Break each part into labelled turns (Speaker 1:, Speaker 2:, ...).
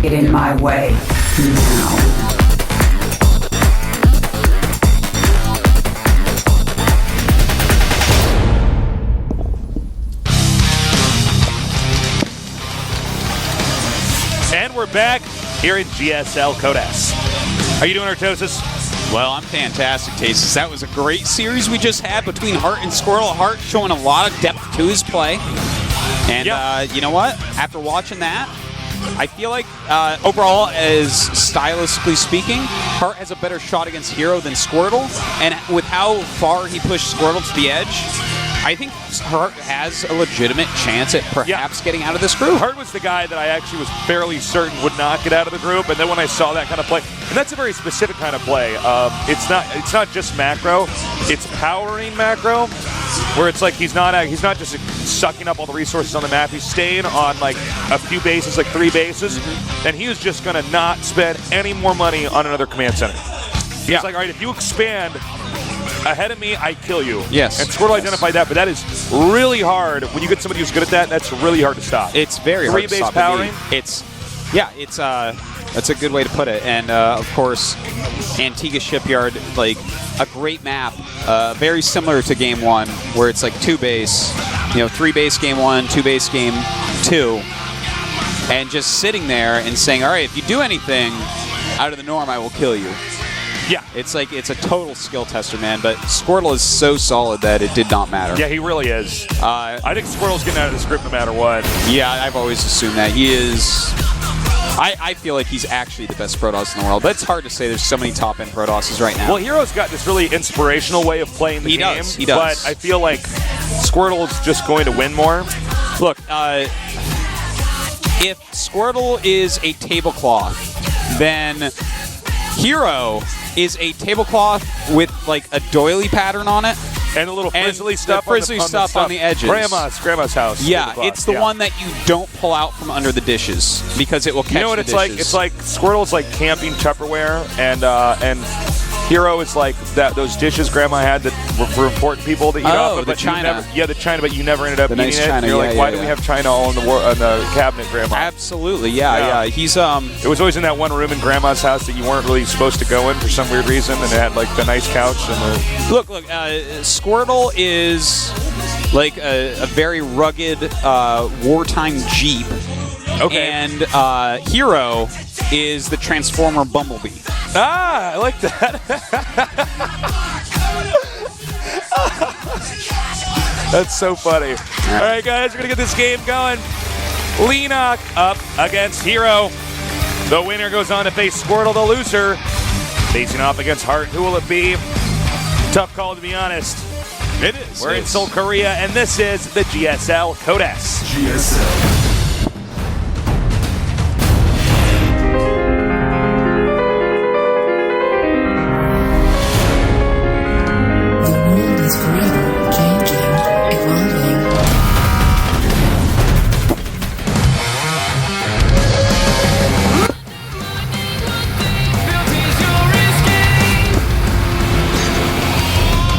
Speaker 1: Get in my way now.
Speaker 2: And we're back here in GSL Codas. How you doing, Artosis?
Speaker 3: Well, I'm fantastic, Tasis. That was a great series we just had between Hart and Squirtle. Hart showing a lot of depth to his play. And you know what? After watching that, I feel like overall, as stylistically speaking, Hart has a better shot against Hero than Squirtle. And with how far he pushed Squirtle to the edge, I think Hart has a legitimate chance at perhaps getting out of this group.
Speaker 2: Hart was the guy that I actually was fairly certain would not get out of the group, and then when I saw that kind of play, and that's a very specific kind of play. It's not just macro, it's powering macro, where it's like he's not just sucking up all the resources on the map. He's staying on like a few bases, like 3 bases, and he was just going to not spend any more money on another command center. He's like, all right, if you expand ahead of me, I kill you.
Speaker 3: Yes.
Speaker 2: And Squirtle identified that, but that is really hard. When you get somebody who's good at that, that's really hard to stop.
Speaker 3: It's very hard to stop.
Speaker 2: 3 base powering.
Speaker 3: That's a good way to put it. And of course, Antigua Shipyard, like a great map, very similar to Game 1, where it's like 2 base, 3 base Game 1, 2 base Game 2, and just sitting there and saying, all right, if you do anything out of the norm, I will kill you.
Speaker 2: Yeah.
Speaker 3: It's like, it's a total skill tester, man, but Squirtle is so solid that it did not matter.
Speaker 2: Yeah, he really is. I think Squirtle's getting out of this group no matter what.
Speaker 3: Yeah, I've always assumed that. He is... I feel like he's actually the best Protoss in the world, but it's hard to say. There's so many top-end Protosses right now.
Speaker 2: Well, Hero's got this really inspirational way of playing the game.
Speaker 3: He does.
Speaker 2: But I feel like Squirtle's just going to win more.
Speaker 3: Look, if Squirtle is a tablecloth, then Hero is a tablecloth with like a doily pattern on it.
Speaker 2: And a little frizzly stuff,
Speaker 3: on the edges.
Speaker 2: Grandma's house.
Speaker 3: Yeah, it's the one that you don't pull out from under the dishes because it will catch the dishes. You know what
Speaker 2: it's like? It's like Squirtle's like camping Tupperware, and Hero is like those dishes Grandma had that were for important people to eat off of.
Speaker 3: The China.
Speaker 2: The China, but you never ended up eating
Speaker 3: nice
Speaker 2: it.
Speaker 3: China,
Speaker 2: And you're like, why do we have China all in the cabinet, Grandma?
Speaker 3: Absolutely, yeah. He's
Speaker 2: It was always in that one room in Grandma's house that you weren't really supposed to go in for some weird reason, and it had like the nice couch and the.
Speaker 3: Look. Squirtle is like a very rugged wartime Jeep.
Speaker 2: Okay.
Speaker 3: And Hero is the Transformer Bumblebee.
Speaker 2: Ah, I like that. That's so funny. All right, guys, we're going to get this game going. Leenock up against Hero. The winner goes on to face Squirtle, the loser. Facing off against Hart. Who will it be? Tough call, to be honest.
Speaker 3: It is.
Speaker 2: We're in Seoul, Korea, and this is the GSL Codas.
Speaker 4: GSL.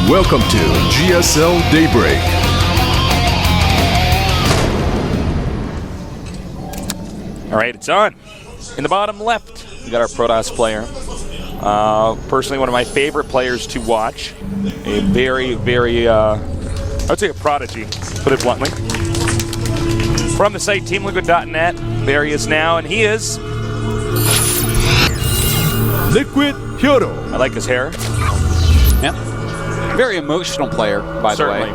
Speaker 4: Welcome to GSL Daybreak.
Speaker 2: All right, it's on. In the bottom left, we got our Protoss player. Personally, one of my favorite players to watch. A very, very, I would say a prodigy, put it bluntly. From the site teamliquid.net, there he is now, and he is...
Speaker 4: Liquid Hero.
Speaker 2: I like his hair.
Speaker 3: Yeah. Very emotional player, by the way.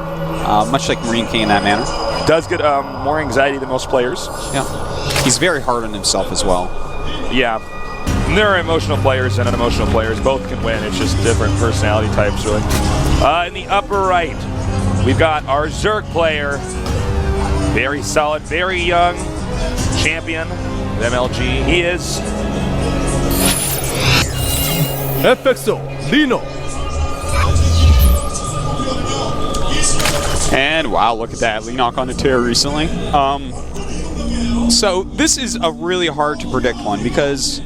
Speaker 3: Much like Marine King in that manner.
Speaker 2: Does get more anxiety than most players.
Speaker 3: Yeah. He's very hard on himself as well.
Speaker 2: Yeah. And there are emotional players and unemotional players. Both can win. It's just different personality types, really. In the upper right, we've got our Zerg player. Very solid, very young champion with MLG. He is...
Speaker 4: FXO Leenock.
Speaker 3: And wow, look at that. Leenock on the tear recently. So this is a really hard to predict one because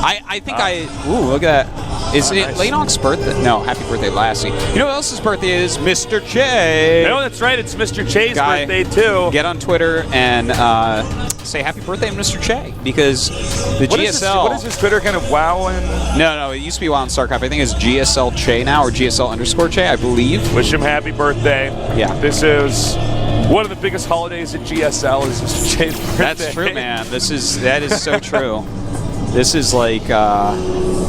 Speaker 3: I think ooh, look at that. Is it
Speaker 2: nice.
Speaker 3: Leenock's birthday? No, happy birthday, Lassie. You know who else's birthday is? Mr. Che.
Speaker 2: No, that's right. It's Mr. Che's
Speaker 3: Guy,
Speaker 2: birthday, too.
Speaker 3: Get on Twitter and say happy birthday to Mr. Che, because the GSL...
Speaker 2: What is his Twitter kind of wow and...
Speaker 3: No, it used to be WoW and StarCraft. I think it's GSL Che now, or GSL_Che, I believe.
Speaker 2: Wish him happy birthday.
Speaker 3: Yeah.
Speaker 2: This is one of the biggest holidays at GSL is Mr. Che's birthday.
Speaker 3: That's true, man. That is so true. This is like...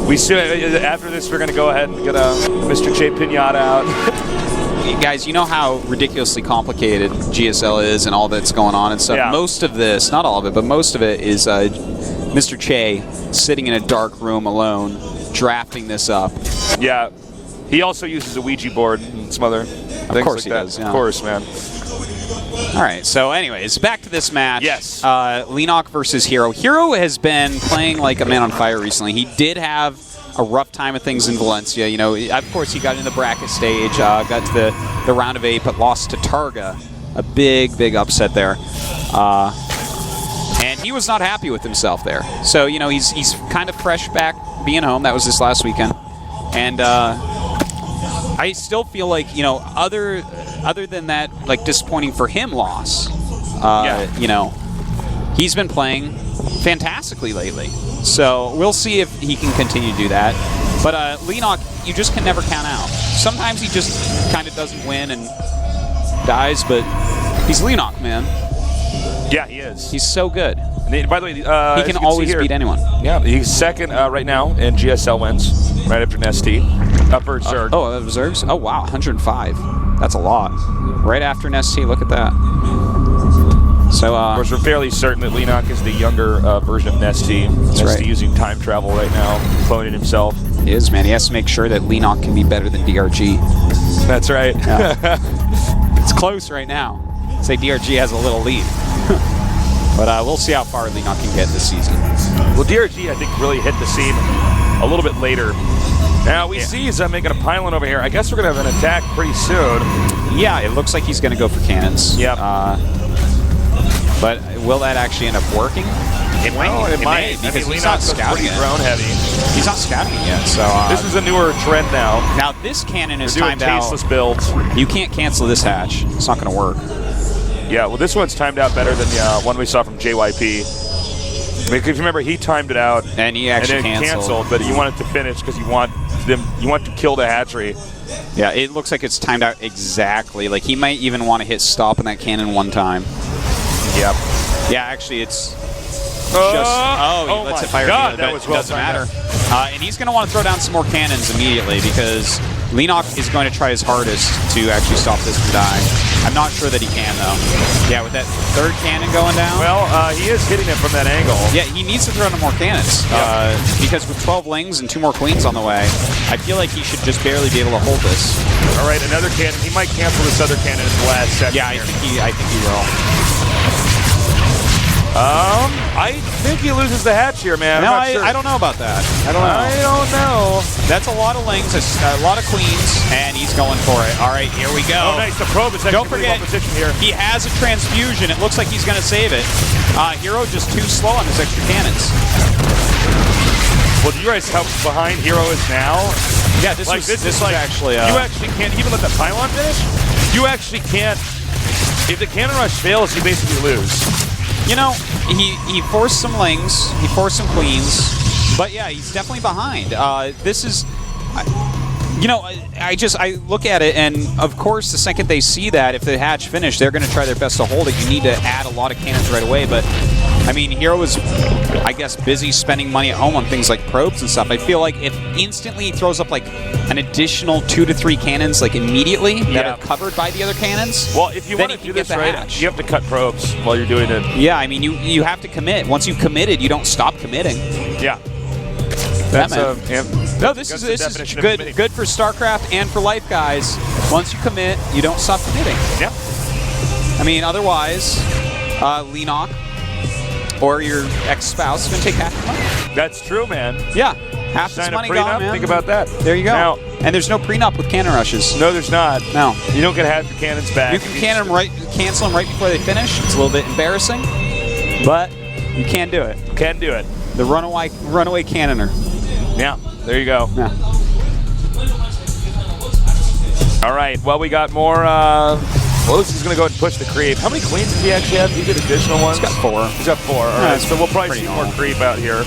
Speaker 2: After this, we're going to go ahead and get a Mr. Che pinata out.
Speaker 3: Guys, you know how ridiculously complicated GSL is and all that's going on and stuff.
Speaker 2: Yeah.
Speaker 3: Most of this, not all of it, but most of it is Mr. Che sitting in a dark room alone, drafting this up.
Speaker 2: Yeah. He also uses a Ouija board and some other things like
Speaker 3: course he
Speaker 2: that.
Speaker 3: does, yeah.
Speaker 2: Of course, man.
Speaker 3: All right, so anyways, back to this match.
Speaker 2: Yes.
Speaker 3: Leenock versus Hero. Hero has been playing like a man on fire recently. He did have a rough time of things in Valencia. You know, of course, he got in the bracket stage, got to the round of 8, but lost to Targa. A big upset there. And he was not happy with himself there. So, you know, he's kind of fresh back being home. That was this last weekend. And I still feel like, you know, other than that, like, disappointing for him loss, you know, he's been playing fantastically lately. So we'll see if he can continue to do that. But Leenock, you just can never count out. Sometimes he just kind of doesn't win and dies, but he's Leenock, man.
Speaker 2: Yeah, he is.
Speaker 3: He's so good.
Speaker 2: And by the way,
Speaker 3: He can always beat anyone.
Speaker 2: Yeah, he's second right now in GSL wins, right after Nesty. Up for Zerg.
Speaker 3: Oh, that was Zergs? Oh, wow, 105. That's a lot. Right after Nesty, look at that. So,
Speaker 2: of course, we're fairly certain that Leenock is the younger version of Nesty. Nesty
Speaker 3: right.
Speaker 2: using time travel right now, cloning himself.
Speaker 3: He is, man. He has to make sure that Leenock can be better than DRG.
Speaker 2: That's right.
Speaker 3: Yeah. It's close right now. Say DRG has a little lead. But we'll see how far Leenock can get this season.
Speaker 2: Well, DRG, I think, really hit the scene a little bit later. Now, we see he's making a pylon over here. I guess we're going to have an attack pretty soon.
Speaker 3: Yeah, it looks like he's going to go for cannons.
Speaker 2: Yep.
Speaker 3: But will that actually end up working? It might.
Speaker 2: Well, it might.
Speaker 3: Because he's
Speaker 2: Leenock
Speaker 3: not scouting
Speaker 2: pretty
Speaker 3: it.
Speaker 2: drone heavy.
Speaker 3: He's not scouting it yet. So
Speaker 2: This is a newer trend now.
Speaker 3: now this cannon is
Speaker 2: We're doing
Speaker 3: timed out.
Speaker 2: tasteless builds.
Speaker 3: You can't cancel this hatch. It's not going to work.
Speaker 2: Yeah, well, this one's timed out better than the one we saw from JYP. I mean, if you remember, he timed it out
Speaker 3: And he actually
Speaker 2: and then canceled, but you want it to finish because you want to kill the hatchery.
Speaker 3: Yeah, it looks like it's timed out exactly. Like, he might even want to hit stop in that cannon one time.
Speaker 2: Yep.
Speaker 3: Yeah, actually, it's just... Oh, he lets
Speaker 2: my
Speaker 3: it fire.
Speaker 2: God,
Speaker 3: but
Speaker 2: that was well
Speaker 3: doesn't
Speaker 2: timed
Speaker 3: matter. And he's going to want to throw down some more cannons immediately because Leenock is going to try his hardest to actually stop this from dying. I'm not sure that he can, though. Yeah, with that third cannon going down.
Speaker 2: Well, he is hitting it from that angle.
Speaker 3: Yeah, he needs to throw down more cannons because with 12 lings and 2 more queens on the way, I feel like he should just barely be able to hold this.
Speaker 2: All right, another cannon. He might cancel this other cannon in the last second.
Speaker 3: Yeah, I think he will.
Speaker 2: I think he loses the hatch here, man.
Speaker 3: No,
Speaker 2: I'm not sure.
Speaker 3: I don't know about that.
Speaker 2: I don't know.
Speaker 3: That's a lot of lings, a lot of queens, and he's going for it. All right, here we go.
Speaker 2: Oh, nice. The probe is
Speaker 3: Don't
Speaker 2: actually
Speaker 3: forget,
Speaker 2: position here.
Speaker 3: he has a transfusion. It looks like he's going to save it. Hero just too slow on his extra cannons.
Speaker 2: Well, do you guys how behind Hero is now?
Speaker 3: Yeah, this is actually...
Speaker 2: you actually can't even let the pylon finish. You actually can't. If the cannon rush fails, you basically lose.
Speaker 3: You know, he forced some lings, he forced some queens, but yeah, he's definitely behind. This is, you know, I look at it, and of course, the second they see that, if the hatch finished, they're going to try their best to hold it. You need to add a lot of cannons right away, but I mean, Hero was, I guess, busy spending money at home on things like probes and stuff. I feel like if instantly he throws up like an additional 2 to 3 cannons, like immediately, that are covered by the other cannons,
Speaker 2: well, if you want to do this right, you have to cut probes while you're doing it.
Speaker 3: Yeah, I mean, you have to commit. Once you've committed, you don't stop committing.
Speaker 2: Yeah.
Speaker 3: That's
Speaker 2: no,
Speaker 3: this is good for StarCraft and for life, guys. Once you commit, you don't stop committing.
Speaker 2: Yeah.
Speaker 3: I mean, otherwise, Leenock or your ex-spouse is going to take half the money.
Speaker 2: That's true, man.
Speaker 3: Yeah, half this money gone, man.
Speaker 2: Think about that.
Speaker 3: There you go.
Speaker 2: Now,
Speaker 3: and there's no prenup with cannon rushes.
Speaker 2: No, there's not.
Speaker 3: No.
Speaker 2: You don't get half your cannons back.
Speaker 3: You can cancel them right before they finish. It's a little bit embarrassing, but you can do it.
Speaker 2: Can do it.
Speaker 3: The runaway cannoner.
Speaker 2: Yeah, there you go.
Speaker 3: Yeah.
Speaker 2: All right, well, we got more. Lowe's is going to go ahead and push the creep. How many queens does he actually have? He did additional ones?
Speaker 3: He's got 4.
Speaker 2: He's got 4. All right, so we'll probably see more creep out here.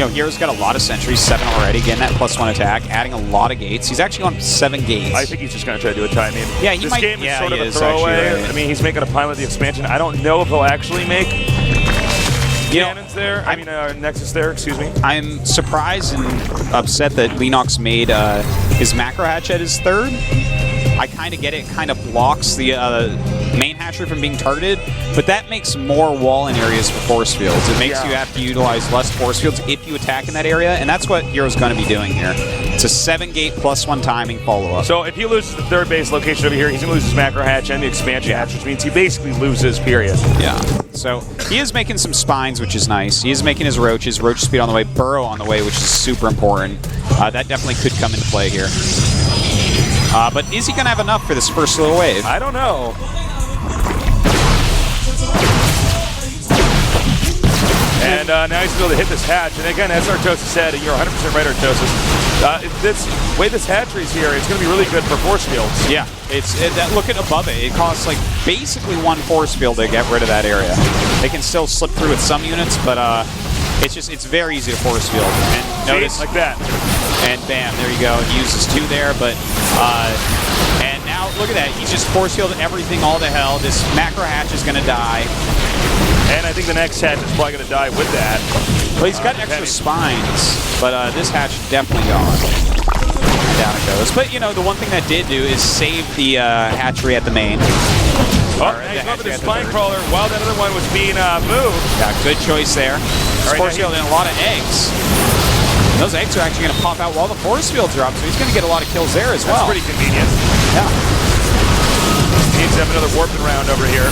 Speaker 3: Hero's got a lot of sentries, 7 already, getting that +1 attack, adding a lot of gates. He's actually on 7 gates.
Speaker 2: I think he's just going to try to do a timing.
Speaker 3: Yeah,
Speaker 2: this game is sort of a throwaway. Right. I mean, he's making a pilot the expansion. I don't know if he'll actually make cannons there. I mean, Nexus there, excuse me.
Speaker 3: I'm surprised and upset that Leenock's made his macro hatch at his 3rd. I kind of get it. It kind of blocks the main hatchery from being targeted, but that makes more wall-in areas for force fields. It makes you have to utilize less force fields if you attack in that area, and that's what Hero's going to be doing here. It's a 7-gate +1 timing follow-up.
Speaker 2: So if he loses the 3rd base location over here, he's going to lose his macro hatch and the expansion hatch, which means he basically loses, period.
Speaker 3: Yeah. So he is making some spines, which is nice. He is making his roaches, roach speed on the way, burrow on the way, which is super important. That definitely could come into play here. But is he going to have enough for this first little wave?
Speaker 2: I don't know. And now he's able to hit this hatch. And again, as Artosis said, and you're 100% right, Artosis, the way this hatchery's here, it's going to be really good for force fields.
Speaker 3: Yeah, look at above it. It costs like basically 1 force field to get rid of that area. They can still slip through with some units, but it's very easy to force field. And notice
Speaker 2: like that.
Speaker 3: And bam, there you go. He uses 2 there, but and now look at that. He's just force fielded everything all to hell. This macro hatch is going to die.
Speaker 2: And I think the next hatch is probably going to die with that.
Speaker 3: Well, he's got extra spines, but this hatch is definitely gone. And down it goes. But, the one thing that did do is save the hatchery at the main.
Speaker 2: Oh, he's going for the spine crawler while that other one was being moved.
Speaker 3: Yeah, good choice there. He's force fielding a lot of eggs. Those eggs are actually going to pop out while the force fields are up, so he's going to get a lot of kills there as well.
Speaker 2: That's pretty convenient.
Speaker 3: Yeah.
Speaker 2: Needs to have another warping round over here.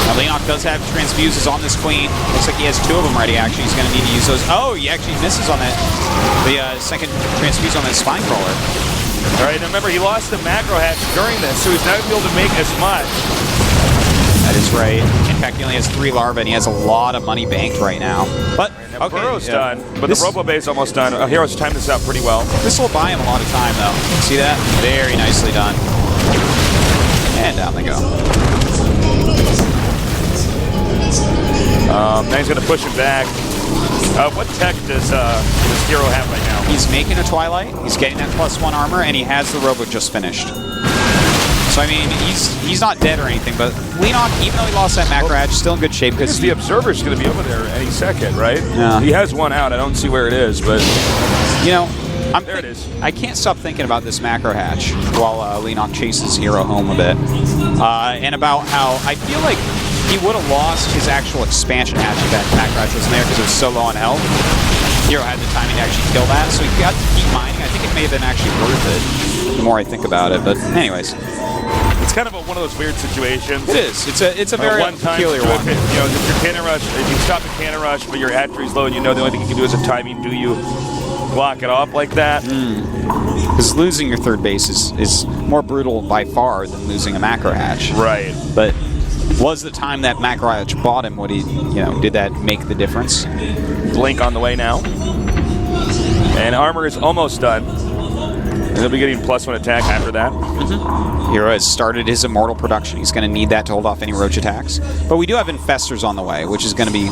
Speaker 3: Now, Leenock does have transfuses on this queen. Looks like he has 2 of them ready, actually. He's going to need to use those. Oh, he actually misses on that. The second transfuse on that spine crawler.
Speaker 2: All right, now remember, he lost the macro hatch during this, so he's not able to make as much.
Speaker 3: That is right. In fact, he only has 3 larvae, and he has a lot of money banked right now. But,
Speaker 2: okay, Burrow's done, but the Robo Bay's almost done. Hero's timed this out pretty well.
Speaker 3: This will buy him a lot of time, though. See that? Very nicely done. And down they go.
Speaker 2: Now he's going to push him back. What tech does Hero have right now?
Speaker 3: He's making a Twilight. He's getting that +1 armor, and he has the Robo just finished. So, I mean, he's not dead or anything, but Leenock, even though he lost that macro hatch, still in good shape. Because
Speaker 2: the Observer's going to be over there any second, right?
Speaker 3: Yeah.
Speaker 2: He has one out. I don't see where it is, but...
Speaker 3: there it is. I can't stop thinking about this macro hatch while Leenock chases Hero home a bit. And about how I feel like he would have lost his actual expansion hatch if that macro hatch wasn't there because it was so low on health. Hero had the timing to actually kill that, so he got to keep mining. I think it may have been actually worth it the more I think about it. But anyways.
Speaker 2: It's kind of one of those weird situations.
Speaker 3: It is. It's a very peculiar one.
Speaker 2: If you're cannon rush, if you stop the cannon rush, but your hatchery's low, and the only thing you can do is a timing. Do you block it off like that?
Speaker 3: Because losing your 3rd base is more brutal by far than losing a macro hatch.
Speaker 2: Right.
Speaker 3: But was the time that macro hatch bought him? What did that make the difference?
Speaker 2: Blink on the way now, and armor is almost done. And he'll be getting +1 attack after that.
Speaker 3: Hero has started his immortal production. He's going to need that to hold off any roach attacks. But we do have infestors on the way, which is going to be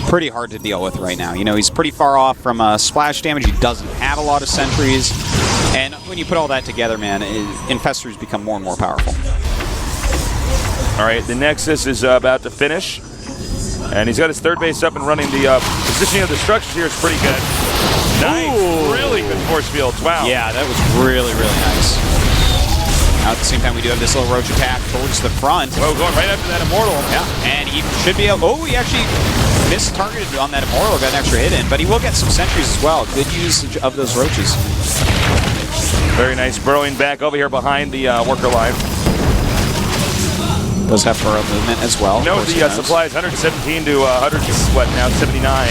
Speaker 3: pretty hard to deal with right now. He's pretty far off from splash damage. He doesn't have a lot of sentries. And when you put all that together, man, infestors become more and more powerful.
Speaker 2: All right, the Nexus is about to finish. And he's got his 3rd base up and running. The positioning of the structures here is pretty good. Nice. Ooh. Really good force fields. Wow.
Speaker 3: Yeah, that was really, really nice. Now at the same time, we do have this little roach attack towards the front.
Speaker 2: Oh, going right after that Immortal.
Speaker 3: Yeah, and he should be able... Oh, he actually missed-targeted on that Immortal, got an extra hit in, but he will get some sentries as well. Good usage of those roaches.
Speaker 2: Very nice. Burrowing back over here behind the worker line.
Speaker 3: Does have burrow movement as well.
Speaker 2: The supply is 117 to 79.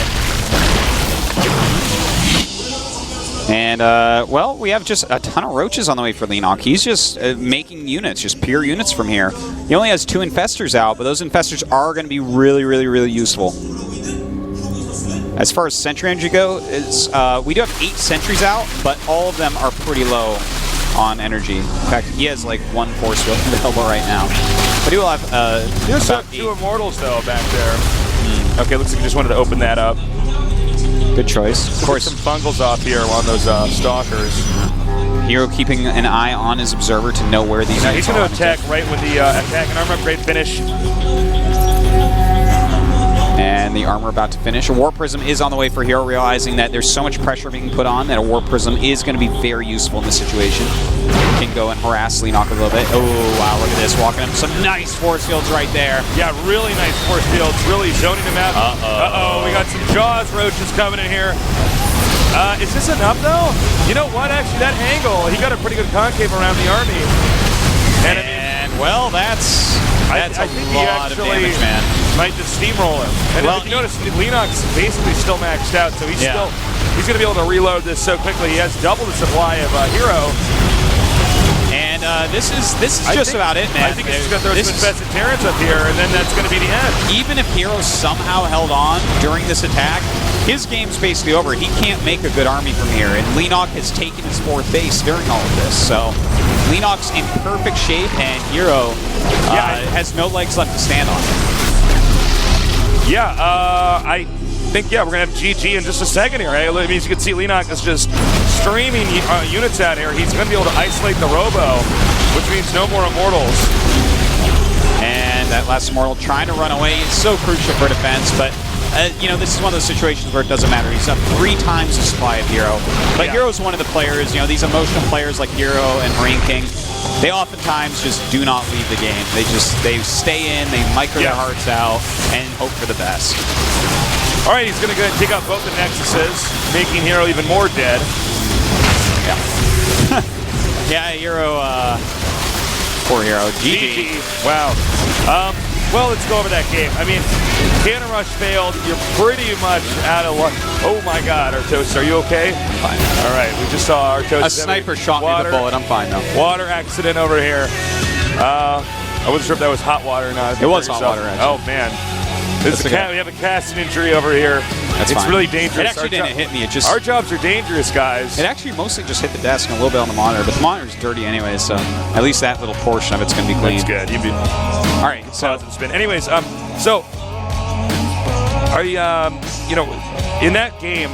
Speaker 3: And, well, we have just a ton of roaches on the way for Leenock. He's just making units, just pure units from here. He only has 2 infestors out, but those infestors are going to be really, really, really useful. As far as sentry energy go, we do have 8 sentries out, but all of them are pretty low on energy. In fact, he has like 1 force field available right now. But he will have
Speaker 2: He also
Speaker 3: about
Speaker 2: have 2 Immortals, though, back there. Okay, looks like he just wanted to open that up.
Speaker 3: Good choice. Of course,
Speaker 2: some fungals off here on those Stalkers.
Speaker 3: Hero keeping an eye on his observer to know where these
Speaker 2: Now
Speaker 3: units
Speaker 2: he's going
Speaker 3: are.
Speaker 2: to attack right when the attack and armor upgrade finish.
Speaker 3: And the armor about to finish. A War Prism is on the way for Hero, realizing that there's so much pressure being put on that a War Prism is going to be very useful in this situation. Can go and harass Leenock a little bit. Oh, wow, look at this. Walking him some nice force fields right there.
Speaker 2: Yeah, really nice force fields. Really zoning him out. Uh-oh. We got some Jaws roaches coming in here. Is this enough, though? You know what? Actually, that angle, he got a pretty good concave around the army. And
Speaker 3: well, that's
Speaker 2: I think he
Speaker 3: lot of
Speaker 2: actually
Speaker 3: damage, man.
Speaker 2: might just steamroll him. And
Speaker 3: Well,
Speaker 2: if you notice, Leenock's basically still maxed out, so he's going to be able to reload this so quickly. He has double the supply of Hero.
Speaker 3: And this is just about it, man.
Speaker 2: I think he's just going to throw some Infested Terrans up here, and then that's going to be the end.
Speaker 3: Even if Hero somehow held on during this attack, his game's basically over. He can't make a good army from here, and Leenock has taken his 4th base during all of this. So Leenock's in perfect shape, and Hero has no legs left to stand on.
Speaker 2: Yeah, I think, we're going to have GG in just a second here. It means you can see Leenock is just streaming units out here. He's going to be able to isolate the Robo, which means no more Immortals.
Speaker 3: And that last Immortal trying to run away. It's so crucial for defense, but this is one of those situations where it doesn't matter. He's up 3 times the supply of Hero. But Hero's one of the players, these emotional players like Hero and Marine King, they oftentimes just do not leave the game. They stay in, they micro their hearts out, and hope for the best.
Speaker 2: All right, he's going to go and take out both the Nexuses, making Hero even more dead.
Speaker 3: Yeah, Hero, poor Hero. GG.
Speaker 2: Wow. Well, let's go over that game. I mean, Cannon Rush failed. You're pretty much out of luck. Oh my God, Artosis, are you okay?
Speaker 3: I'm fine.
Speaker 2: All right, we just saw Artosis.
Speaker 3: A sniper shot me the bullet. I'm fine though.
Speaker 2: Water accident over here. I wasn't sure if that was hot water or not.
Speaker 3: It was hot water, actually.
Speaker 2: Oh man. We have a casting injury over here.
Speaker 3: That's
Speaker 2: it's
Speaker 3: fine.
Speaker 2: really dangerous.
Speaker 3: It actually didn't hit me.
Speaker 2: Our jobs are dangerous, guys.
Speaker 3: It actually mostly just hit the desk and a little bit on the monitor, but the monitor's dirty anyway, so at least that little portion of it's going to be clean.
Speaker 2: That's good.
Speaker 3: All right, so
Speaker 2: spin. Anyways, so are you, in that game,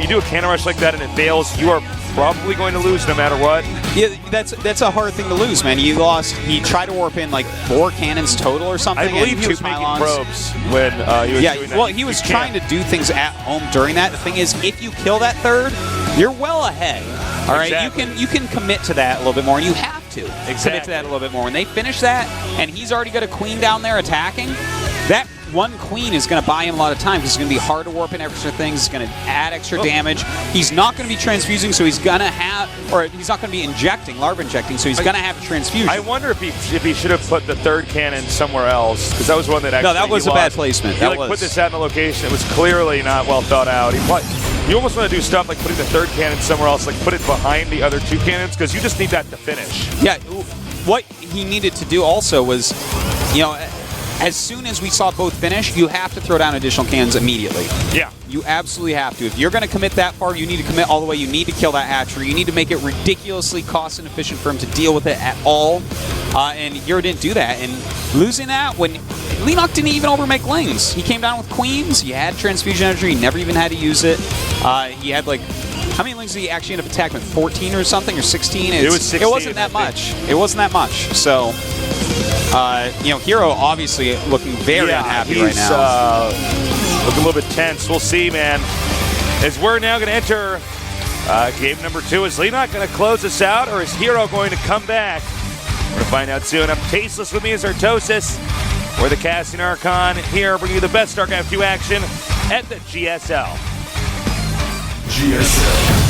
Speaker 2: you do a cannon rush like that and it fails, you are probably going to lose no matter what.
Speaker 3: Yeah, that's a hard thing to lose, man. He tried to warp in like 4 cannons total or something.
Speaker 2: I believe he was making probes when he was doing that.
Speaker 3: Well, he was trying to do things at home during that. The thing is, if you kill that 3rd, you're well ahead. All right, you can commit to that a little bit more, and you have to commit to that a little bit more. When they finish that, and he's already got a queen down there attacking, that 1 queen is going to buy him a lot of time because it's going to be hard to warp in extra things. It's going to add extra damage. He's not going to be transfusing, so he's going to have, or he's not going to be injecting, larva injecting, so he's going to have a transfusion.
Speaker 2: I wonder if he should have put the 3rd cannon somewhere else, because that was one that actually.
Speaker 3: No, that was a bad placement.
Speaker 2: He put this out in the location. It was clearly not well thought out. You almost want to do stuff like putting the 3rd cannon somewhere else, like put it behind the other 2 cannons, because you just need that to finish.
Speaker 3: Yeah, what he needed to do also was, as soon as we saw both finish, you have to throw down additional cannons immediately.
Speaker 2: Yeah.
Speaker 3: You absolutely have to. If you're going to commit that far, you need to commit all the way. You need to kill that hatchery. You need to make it ridiculously cost inefficient for him to deal with it at all. And Hero didn't do that. And losing that when Leenock didn't even overmake lings. He came down with queens. He had transfusion energy. He never even had to use it. He had like... How many lings did he actually end up attacking with? 14 or something? Or 16?
Speaker 2: It was 16.
Speaker 3: It wasn't that much. It wasn't that much. So... Hero obviously looking very unhappy right now.
Speaker 2: Looking a little bit tense. We'll see, man. As we're now going to enter game number 2. Is Leenock going to close us out, or is Hero going to come back? We're going to find out soon. I'm Tasteless. With me is Artosis. We're the Casting Archon here, bringing you the best StarCraft 2 action at the GSL.
Speaker 4: GSL.